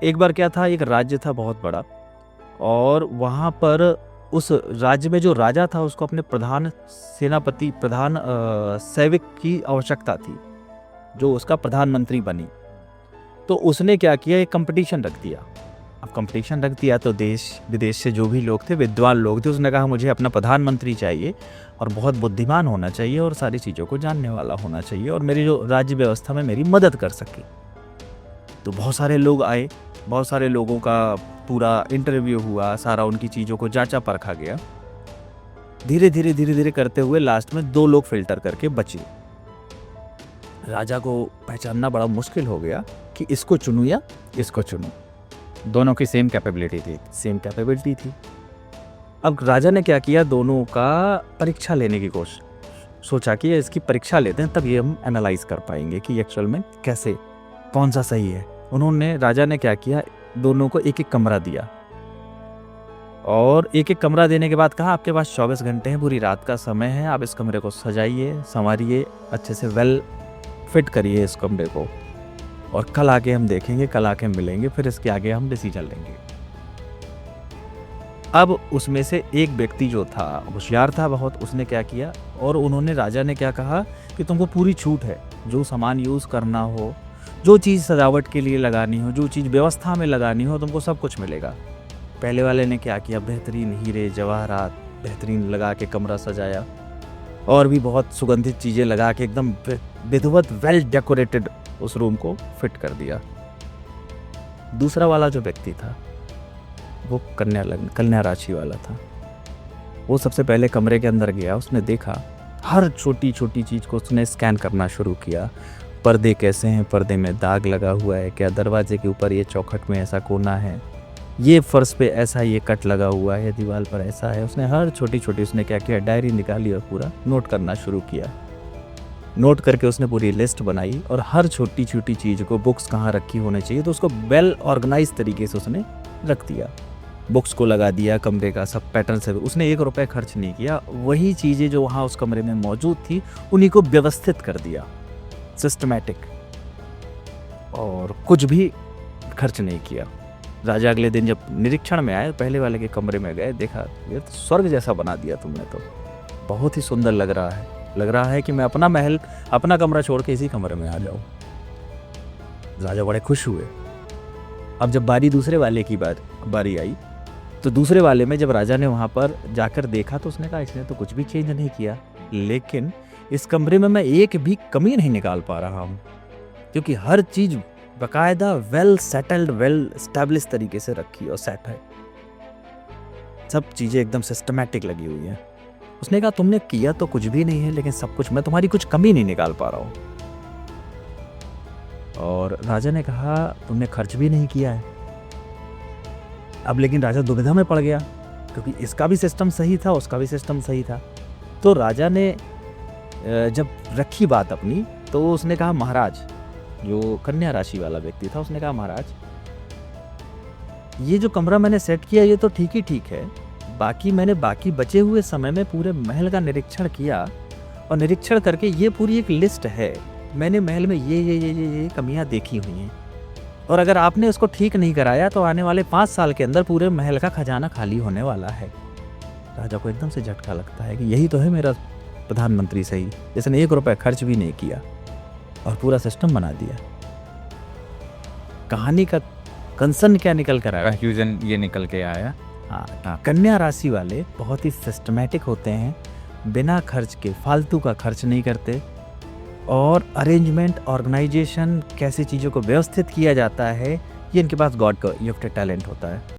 एक बार क्या था, एक राज्य था बहुत बड़ा, और वहाँ पर उस राज्य में जो राजा था उसको अपने प्रधान सेनापति, प्रधान सैनिक की आवश्यकता थी, जो उसका प्रधानमंत्री बनी। तो उसने क्या किया, एक कंपटीशन रख दिया। अब कंपटीशन रख दिया तो देश विदेश से जो भी लोग थे, विद्वान लोग थे, उसने कहा मुझे अपना प्रधानमंत्री चाहिए और बहुत बुद्धिमान होना चाहिए और सारी चीज़ों को जानने वाला होना चाहिए और मेरी जो राज्य व्यवस्था में मेरी मदद कर सके। तो बहुत सारे लोग आए, बहुत सारे लोगों का पूरा इंटरव्यू हुआ, सारा उनकी चीज़ों को जांचा परखा गया। धीरे धीरे करते हुए लास्ट में 2 लोग फिल्टर करके बचे। राजा को पहचानना बड़ा मुश्किल हो गया कि इसको चुनूं या इसको चुनूं। दोनों की सेम कैपेबिलिटी थी। अब राजा ने क्या किया, दोनों का परीक्षा लेने की कोशिश, सोचा कि इसकी परीक्षा लेते हैं तब ये हम एनालाइज कर पाएंगे कि एक्चुअल में कैसे, कौन सा सही है। राजा ने क्या किया, दोनों को एक एक कमरा दिया और एक एक कमरा देने के बाद कहा आपके पास 24 घंटे हैं, पूरी रात का समय है, आप इस कमरे को सजाइए, संवारिए, अच्छे से वेल फिट करिए इस कमरे को, और कल आके हम देखेंगे, कल आके मिलेंगे, फिर इसके आगे हम डिसीजन लेंगे। अब उसमें से एक व्यक्ति जो था, होशियार था बहुत, उसने क्या किया, और राजा ने क्या कहा कि तुमको पूरी छूट है, जो सामान यूज़ करना हो, जो चीज़ सजावट के लिए लगानी हो, जो चीज़ व्यवस्था में लगानी हो, तुमको सब कुछ मिलेगा। पहले वाले ने क्या किया, बेहतरीन हीरे जवाहरात बेहतरीन लगा के कमरा सजाया और भी बहुत सुगंधित चीज़ें लगा के एकदम विधिवत वेल डेकोरेटेड उस रूम को फिट कर दिया। दूसरा वाला जो व्यक्ति था वो कन्या राशि वाला था। वो सबसे पहले कमरे के अंदर गया, उसने देखा हर छोटी छोटी चीज़ को उसने स्कैन करना शुरू किया। पर्दे कैसे हैं, पर्दे में दाग लगा हुआ है क्या, दरवाजे के ऊपर ये चौखट में ऐसा कोना है, ये फर्श पे ऐसा ये कट लगा हुआ है, दीवार पर ऐसा है। उसने हर छोटी छोटी, उसने क्या किया, डायरी निकाली और पूरा नोट करना शुरू किया। नोट करके उसने पूरी लिस्ट बनाई और हर छोटी छोटी चीज़ को, बुक्स कहाँ रखी होनी चाहिए, तो उसको वेल ऑर्गेनाइज तरीके से उसने रख दिया। बुक्स को लगा दिया, कमरे का सब पैटर्न से, उसने 1 रुपये खर्च नहीं किया। वही चीज़ें जो वहाँ उस कमरे में मौजूद थी उन्हीं को व्यवस्थित कर दिया, सिस्टमैटिक, और कुछ भी खर्च नहीं किया। राजा अगले दिन जब निरीक्षण में आए, पहले वाले के कमरे में गए, देखा ये तो स्वर्ग जैसा बना दिया तुमने, तो बहुत ही सुंदर लग रहा है कि मैं अपना महल, अपना कमरा छोड़ के इसी कमरे में आ जाऊं। राजा बड़े खुश हुए। अब जब दूसरे वाले की बारी आई, तो दूसरे वाले में जब राजा ने वहाँ पर जाकर देखा तो उसने कहा इसने तो कुछ भी चेंज नहीं किया, लेकिन इस कमरे में मैं एक भी कमी नहीं निकाल पा रहा हूँ, क्योंकि हर चीज़ बाकायदा वेल सेटल्ड, वेल एस्टैब्लिश तरीके से रखी और सेट है, सब चीज़ें एकदम सिस्टमैटिक लगी हुई हैं। उसने कहा तुमने किया तो कुछ भी नहीं है, लेकिन सब कुछ, मैं तुम्हारी कुछ कमी नहीं निकाल पा रहा हूँ। और राजा ने कहा तुमने खर्च भी नहीं किया है। अब लेकिन राजा दुविधा में पड़ गया, क्योंकि इसका भी सिस्टम सही था, उसका भी सिस्टम सही था। तो राजा ने जब रखी बात अपनी, तो उसने कहा महाराज, जो कन्या राशि वाला व्यक्ति था, उसने कहा महाराज ये जो कमरा मैंने सेट किया ये तो ठीक ही ठीक है, मैंने बाकी बचे हुए समय में पूरे महल का निरीक्षण किया, और निरीक्षण करके ये पूरी एक लिस्ट है, मैंने महल में ये कमियां देखी हुई हैं, और अगर आपने उसको ठीक नहीं कराया तो आने वाले 5 साल के अंदर पूरे महल का खजाना खाली होने वाला है। राजा को एकदम से झटका लगता है कि यही तो है मेरा प्रधानमंत्री सही, जिसने 1 रुपये खर्च भी नहीं किया और पूरा सिस्टम बना दिया। कहानी का कंसर्न क्या निकल कर आया, कंफ्यूजन ये निकल के आया। हाँ, कन्या राशि वाले बहुत ही सिस्टमैटिक होते हैं, बिना खर्च के फालतू का खर्च नहीं करते, और अरेंजमेंट, ऑर्गेनाइजेशन, कैसे चीज़ों को व्यवस्थित किया जाता है, ये इनके पास गॉड का गिफ्टेड टैलेंट होता है।